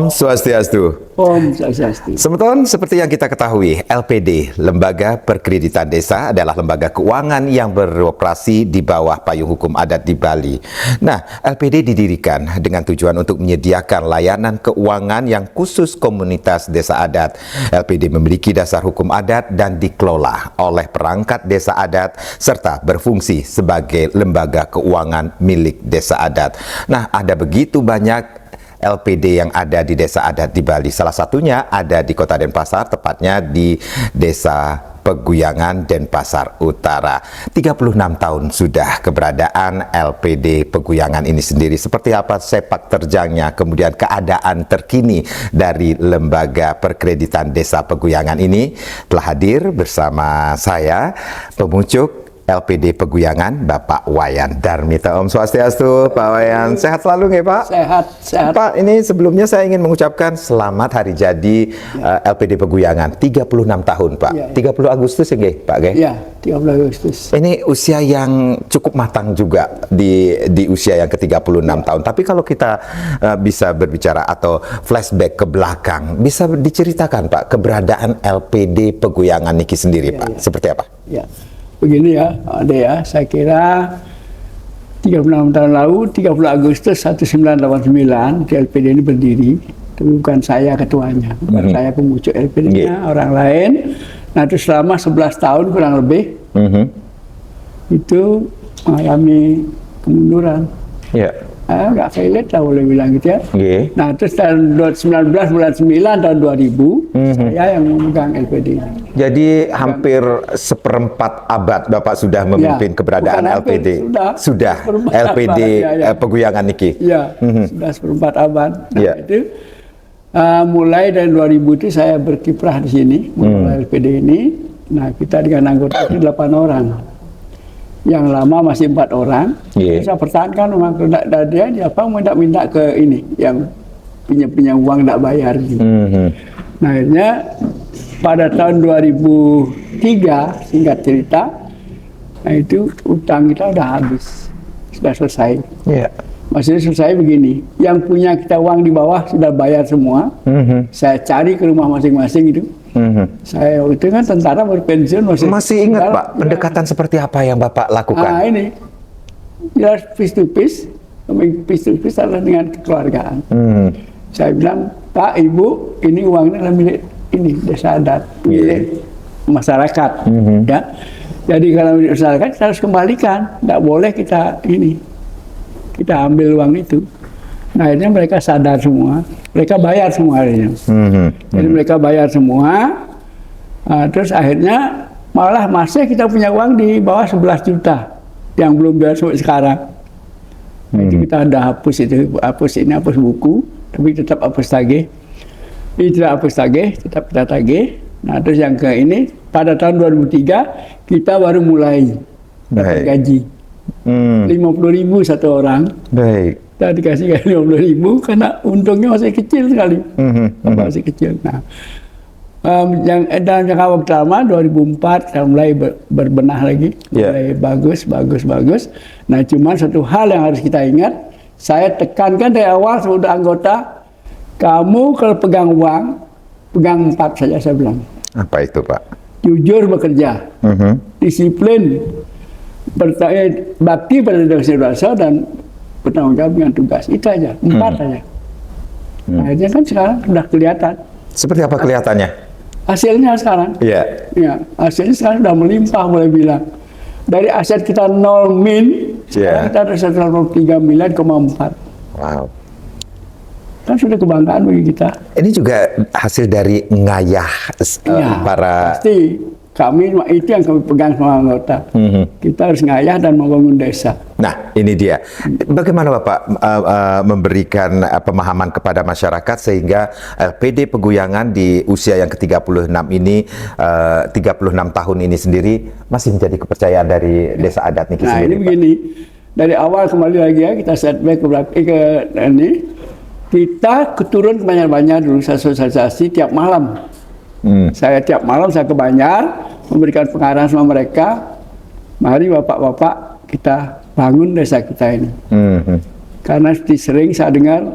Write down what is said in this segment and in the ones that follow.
Om Swastiastu. Om Swastiastu. Semeton, seperti yang kita ketahui, LPD, Lembaga Perkreditan Desa, adalah lembaga keuangan yang beroperasi di bawah payung hukum adat di Bali. Nah, LPD didirikan dengan tujuan untuk menyediakan layanan keuangan yang khusus komunitas desa adat. LPD memiliki dasar hukum adat dan dikelola oleh perangkat desa adat serta berfungsi sebagai lembaga keuangan milik desa adat. Nah, ada begitu banyak LPD yang ada di desa adat di Bali. Salah satunya ada di Kota Denpasar, tepatnya di Desa Peguyangan, Denpasar Utara. 36 tahun sudah keberadaan LPD Peguyangan ini sendiri. Seperti apa sepak terjangnya, kemudian keadaan terkini dari Lembaga Perkreditan Desa Peguyangan ini, telah hadir bersama saya, pemucuk LPD Peguyangan, Bapak Wayan Darmita. Om Swastiastu, Pak Wayan. Sehat selalu nggak, Pak? Sehat, sehat. Pak, ini sebelumnya saya ingin mengucapkan selamat hari jadi LPD Peguyangan. 36 tahun, Pak. Ya, ya. 30 Agustus ya, Pak? Ya, 30 Agustus. Ini usia yang cukup matang juga di usia yang ke-36 tahun. Tapi kalau kita bisa berbicara atau flashback ke belakang, bisa diceritakan, Pak, keberadaan LPD Peguyangan Niki sendiri, Ya, Pak? ya. Seperti apa? Ya, begini ya, Ade ya, saya kira 36 tahun lalu, 30 Agustus 1989, LPD ini berdiri. Tapi bukan saya ketuanya, bukan saya pemucuk LPD-nya, orang lain. Nah, itu selama 11 tahun kurang lebih, itu mengalami kemunduran. Ya. Nggak valid lah boleh bilang gitu ya. Nah, terus tahun 19 bulan 9 tahun 2000, saya yang memegang LPD ini. Jadi hampir seperempat abad Bapak sudah memimpin keberadaan LPD. Sudah LPD abad, Peguyangan Niki. Ya, sudah seperempat abad. Nah, itu mulai dari 2000 itu saya berkiprah di sini, mengelola LPD ini. Nah, kita dengan anggota itu 8 orang. Yang lama masih 4 orang. Saya pertahankan memang dia minta ke ini yang punya uang tidak bayar. Nah, akhirnya pada tahun 2003, singkat cerita, nah itu utang kita udah habis, sudah selesai. Maksudnya selesai begini, yang punya kita uang di bawah sudah bayar semua. Saya cari ke rumah masing-masing itu. Saya itu kan tentara berpensiun masih ingat, Pak, pendekatan seperti apa yang Bapak lakukan? Nah, ini jelas face to face adalah dengan kekeluargaan. Saya bilang, Pak, Ibu, ini uangnya adalah milik ini desa adat, milik masyarakat. Ya, jadi kalau milik masyarakat kita harus kembalikan, tidak boleh kita ambil uang itu. Nah, akhirnya mereka sadar semua, mereka bayar semua akhirnya. Jadi mereka bayar semua, terus akhirnya malah masih kita punya uang di bawah 11 juta yang belum bayar sampai sekarang. Itu kita udah hapus itu, hapus buku, tapi tetap hapus tagih. Ini tidak hapus tagih, tetap kita tagih. Nah, terus yang ke ini pada tahun 2003 kita baru mulai dapat gaji. 50.000 satu orang. Baik. Kita dikasih 50.000 karena untungnya masih kecil sekali. Masih kecil. Nah, dalam jangka waktu lama 2004 kita mulai berbenah lagi, mulai bagus. Nah, cuma satu hal yang harus kita ingat, saya tekankan dari awal sebagai anggota, kamu kalau pegang uang, pegang 4 saja saya bilang. Apa itu, Pak? Jujur bekerja, disiplin, bakti pada dosa dan bertanggung jawab dengan tugas. Itu aja, 4 aja. Nah, akhirnya kan sekarang sudah kelihatan. Seperti apa kelihatannya? Hasilnya sekarang? Ya, hasilnya sekarang sudah melimpah, boleh bilang. Dari aset kita 0 min, sekarang kita ada 103 miliar, 4. Wow. Kan sudah kebanggaan bagi kita. Ini juga hasil dari ngayah para... Pasti. Kami itu yang kami pegang sama anggota. Kita harus ngayah dan membangun desa. Nah, ini dia. Bagaimana Bapak memberikan pemahaman kepada masyarakat sehingga LPD Peguyangan di usia yang ke-36 ini, 36 tahun ini sendiri masih menjadi kepercayaan dari desa adat Niki sendiri, ini begini. Dari awal kembali lagi ya, kita setback ke ini. Kita keturun ke Banjar dulu, saya sosialisasi tiap malam. Saya tiap malam saya ke Banjar memberikan pengarahan sama mereka. Mari bapak-bapak kita bangun desa kita ini. Karena sering saya dengar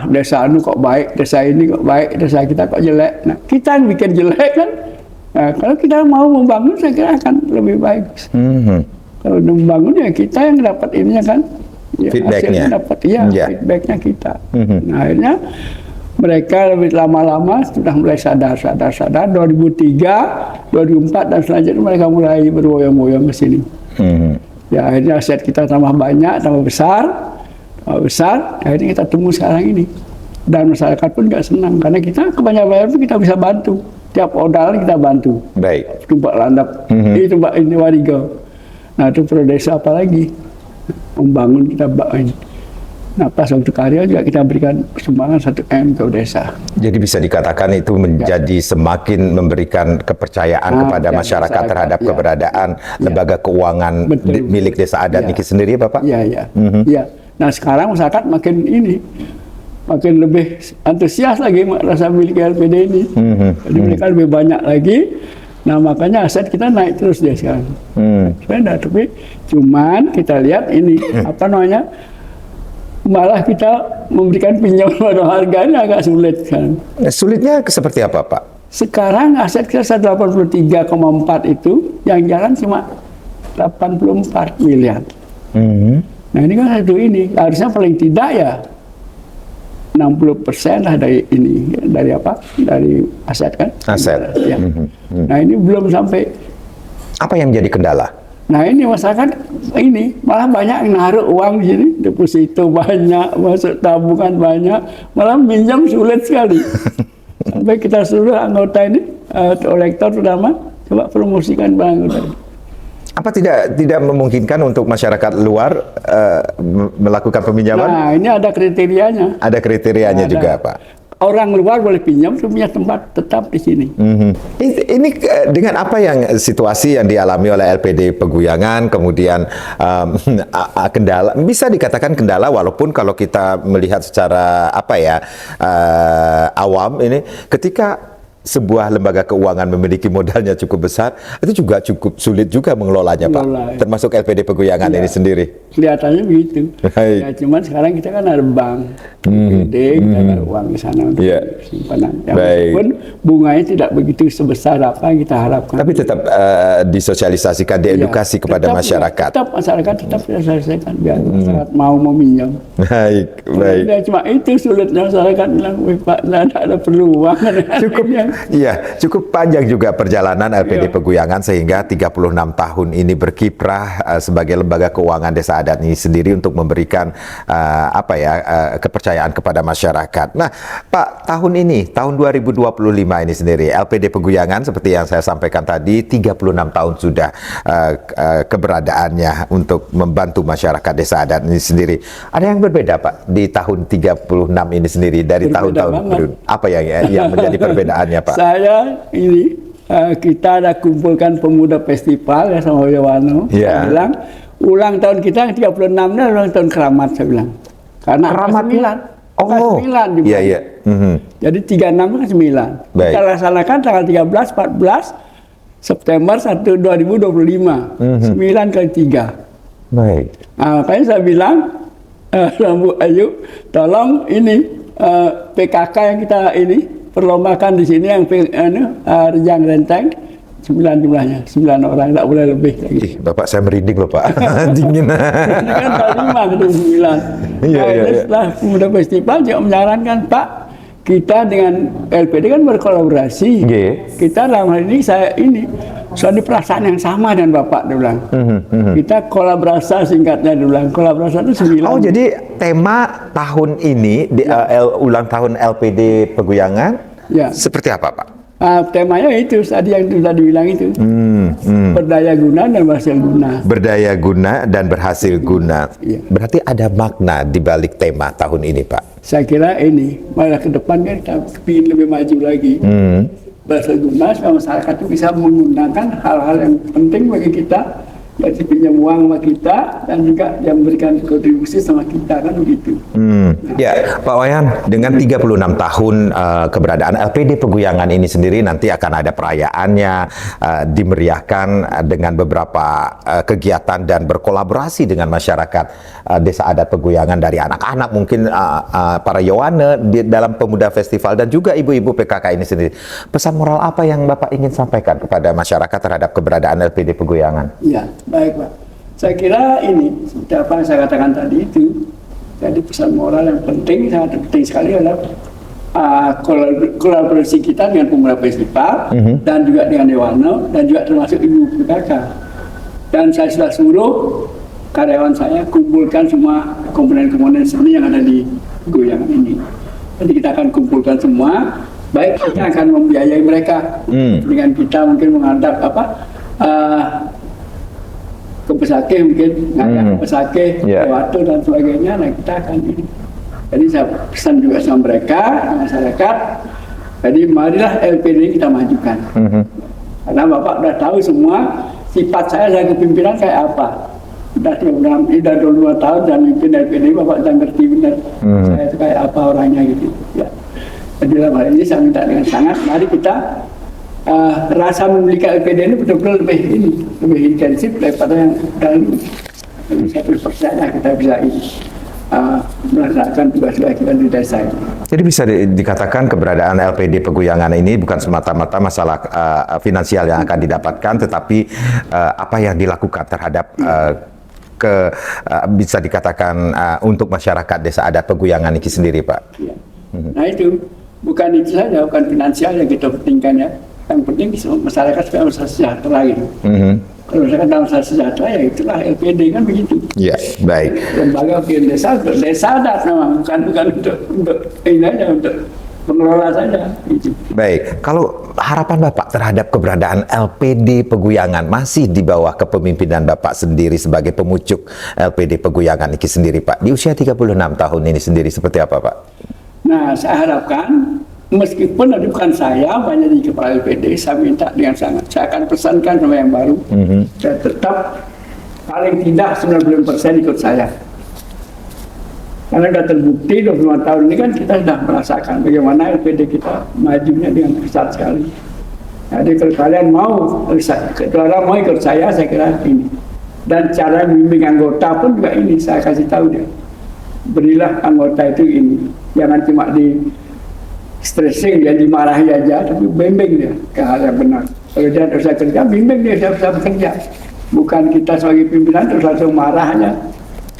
desa anu kok baik, desa ini kok baik, desa kita kok jelek. Nah, kita yang bikin jelek kan. Nah, kalau kita mau membangun, saya kira akan lebih baik. Kalau membangun ya kita yang dapat ininya kan. Ya, feedbacknya. Dapat feedbacknya kita. Nah, akhirnya mereka lebih lama-lama sudah mulai sadar. 2003, 2004 dan selanjutnya mereka mulai berwoyong-woyong ke sini. Ya, akhirnya aset kita tambah banyak, tambah besar. Akhirnya kita temu sekarang ini. Dan masyarakat pun nggak senang karena kita kebanyakan itu kita bisa bantu. Tiap orderan kita bantu. Baik. Tumbak landap, itu Mbak ini Warigo. Nah, itu pro desa apalagi membangun kita bangun. Nah, pas waktu karya juga kita berikan sumbangan 1 M ke desa. Jadi bisa dikatakan itu menjadi semakin memberikan kepercayaan kepada masyarakat terhadap keberadaan lembaga keuangan milik desa adat Niki sendiri, Bapak? Iya. Nah, sekarang masyarakat makin lebih antusias lagi rasa milik LPD ini. Jadi mereka lebih banyak lagi. Nah, makanya aset kita naik terus dia sekarang. Sebenarnya, tapi cuman kita lihat ini malah kita memberikan pinjam pada harganya agak sulit kan. Sulitnya seperti apa, Pak? Sekarang aset kita 183,4 itu yang jalan cuma 84 miliar. Nah, ini kan harusnya paling tidak ya 60% lah dari ini, dari aset kan? Aset. Ya. Nah, ini belum sampai. Apa yang menjadi kendala? Nah, ini masyarakat ini malah banyak yang naruh uang di sini, deposito banyak, masuk tabungan banyak, malah minjam sulit sekali. Sampai kita suruh anggota ini, kolektor terutama, coba promosikan barang anggota ini. Apa tidak memungkinkan untuk masyarakat luar melakukan peminjaman? Nah, ini ada kriterianya. Ada kriterianya juga, Pak. Orang luar boleh pinjam, punya tempat tetap di sini. Ini dengan apa yang situasi yang dialami oleh LPD Peguyangan, kemudian kendala, bisa dikatakan kendala walaupun kalau kita melihat secara awam ini, ketika sebuah lembaga keuangan memiliki modalnya cukup besar, itu juga cukup sulit juga mengelolanya, Pak. Termasuk LPD Peguyangan ini sendiri. Kelihatannya begitu. Ya, cuman sekarang kita kan ada bank, gede, kita ada uang di sana untuk simpanan. Walaupun bunganya tidak begitu sebesar apa yang kita harapkan. Tapi tetap disosialisasikan, diedukasi kepada masyarakat. Tetap masyarakat tetap disosialisasikan biar masyarakat mau meminjam. Baik. Cuma itu sulitnya masyarakat bilang, Pak, tidak ada perlu uang. Cukup panjang juga perjalanan LPD Peguyangan sehingga 36 tahun ini berkiprah sebagai lembaga keuangan desa adat ini sendiri untuk memberikan kepercayaan kepada masyarakat. Nah, Pak, tahun 2025 ini sendiri LPD Peguyangan seperti yang saya sampaikan tadi 36 tahun sudah keberadaannya untuk membantu masyarakat desa adat ini sendiri. Ada yang berbeda, Pak, di tahun 36 ini sendiri dari tahun-tahun apa yang menjadi perbedaannya, Pak? Saya kita ada kumpulkan pemuda festival ya sama Yawano. Saya bilang ulang tahun kita yang 36 ini ulang tahun keramat, saya bilang. Karena keramat 9. Iya. Jadi 36 itu kan 9. Kita laksanakan tanggal 13, 14 September 2025. 9 kali 3. Baik. Nah, makanya saya bilang Bu Ayu, tolong ini PKK yang kita perlombakan di sini yang Rejang Renteng 9 jumlahnya, 9 orang, tidak boleh lebih lagi. Bapak, saya merinding loh, Pak. Dingin. Ini kan tahun 5 ke 9. Setelah pemuda festival juga menyarankan, Pak, kita dengan LPD kan berkolaborasi. Kita dalam hal ini suatu perasaan yang sama dengan Bapak, dia bilang. Kita kolaborasi singkatnya, dia bilang. Kolaborasi itu 9. Oh, jadi tema tahun ini ulang tahun LPD Peguyangan seperti apa, Pak? Temanya itu tadi yang sudah dibilang itu. Berdaya guna dan berhasil guna. Berdaya guna dan berhasil guna. Berarti ada makna di balik tema tahun ini, Pak. Saya kira malah ke depan kan kita ingin lebih maju lagi. Berhasil guna supaya masyarakat itu bisa menggunakan hal-hal yang penting bagi kita Jadi pinjam uang sama kita dan juga yang memberikan kontribusi sama kita, kan begitu. Ya, Pak Wayan, dengan 36 tahun keberadaan LPD Peguyangan ini sendiri nanti akan ada perayaannya, dimeriahkan dengan beberapa kegiatan dan berkolaborasi dengan masyarakat Desa Adat Peguyangan, dari anak-anak mungkin para Yowane dalam Pemuda Festival dan juga ibu-ibu PKK ini sendiri. Pesan moral apa yang Bapak ingin sampaikan kepada masyarakat terhadap keberadaan LPD Peguyangan? Ya, baik Pak. Saya kira ini, seperti apa yang saya katakan tadi itu, jadi pesan moral yang penting, sangat penting sekali adalah kolaborasi kita dengan Pemuda Festival dan juga dengan Yowane dan juga termasuk ibu PKK. Dan saya sudah suruh karyawan saya kumpulkan semua komponen-komponen seni yang ada di Peguyangan ini. Jadi kita akan kumpulkan semua, baik kita akan membiayai mereka dengan kita mungkin menghadap ke pesakeh, mungkin ngajak ke pesakeh, Watu dan sebagainya. Nah, kita akan ini. Jadi saya pesan juga sama mereka, masyarakat. Jadi marilah LPD kita majukan. Karena Bapak sudah tahu semua sifat saya kepimpinan kayak apa. Sudah 2 tahun dan mimpin LPD, Bapak sudah ngerti benar saya itu kayak apa orangnya gitu. Ya. Jadi dalam hal ini saya minta dengan sangat, mari kita rasa memiliki LPD ini betul-betul lebih intensif daripada yang dahulu. Jadi saya percaya kita bisa melaksanakan tugas-tugas kita di desa ini. Jadi bisa dikatakan keberadaan LPD Peguyangan ini bukan semata-mata masalah finansial yang akan didapatkan, tetapi apa yang dilakukan terhadap bisa dikatakan untuk masyarakat Desa Adat Peguyangan ini sendiri, Pak. Ya. Nah itu, bukan itu saja, bukan finansial yang kita pentingkan ya. Yang penting masyarakat supaya masyarakat sejahtera gitu. Kalau masyarakat dalam masyarakat sejahtera, ya itulah LPD, kan begitu. Ya, baik. Lembaga pilihan desa untuk desa adat memang, bukan untuk ini aja, untuk pengelola saja. Gitu. Baik, kalau harapan Bapak terhadap keberadaan LPD Peguyangan masih di bawah kepemimpinan Bapak sendiri sebagai pemucuk LPD Peguyangan ini sendiri, Pak, di usia 36 tahun ini sendiri seperti apa, Pak? Nah, saya harapkan meskipun ada bukan saya banyak di kepala LPD, saya minta dengan sangat, saya akan pesankan sama yang baru, saya tetap paling tidak 90% ikut saya. Karena sudah terbukti 25 tahun ini kan kita sudah merasakan bagaimana LPD kita majunya dengan besar sekali. Jadi kalau kalian mau ikut saya kira ini. Dan cara membimbing anggota pun juga ini, saya kasih tahu dia. Berilah anggota itu ini, jangan cuma di stressing dia, dimarahi aja, tapi bimbing dia ke hal yang benar. Kalau dia terus kerja, bimbing dia bisa bekerja. Bukan kita sebagai pimpinan terus langsung marahnya.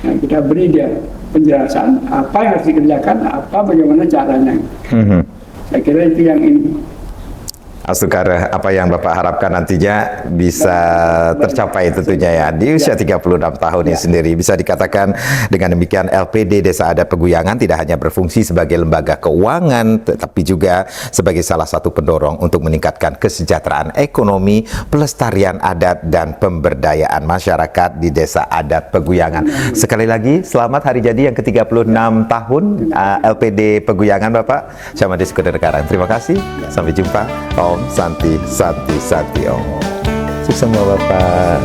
Nah, kita beri dia penjelasan apa yang harus dikerjakan, bagaimana caranya. Saya kira itu yang ini. Astukar, apa yang Bapak harapkan nantinya bisa tercapai tentunya ya di usia 36 tahun ini sendiri. Bisa dikatakan dengan demikian LPD Desa Adat Peguyangan tidak hanya berfungsi sebagai lembaga keuangan, tetapi juga sebagai salah satu pendorong untuk meningkatkan kesejahteraan ekonomi, pelestarian adat, dan pemberdayaan masyarakat di Desa Adat Peguyangan. Sekali lagi, selamat hari jadi yang ke-36 tahun LPD Peguyangan, Bapak. Saya Mades Kuderekaran. Terima kasih. Sampai jumpa. Om Santi Santi Santi Om. Sukses semua Bapak.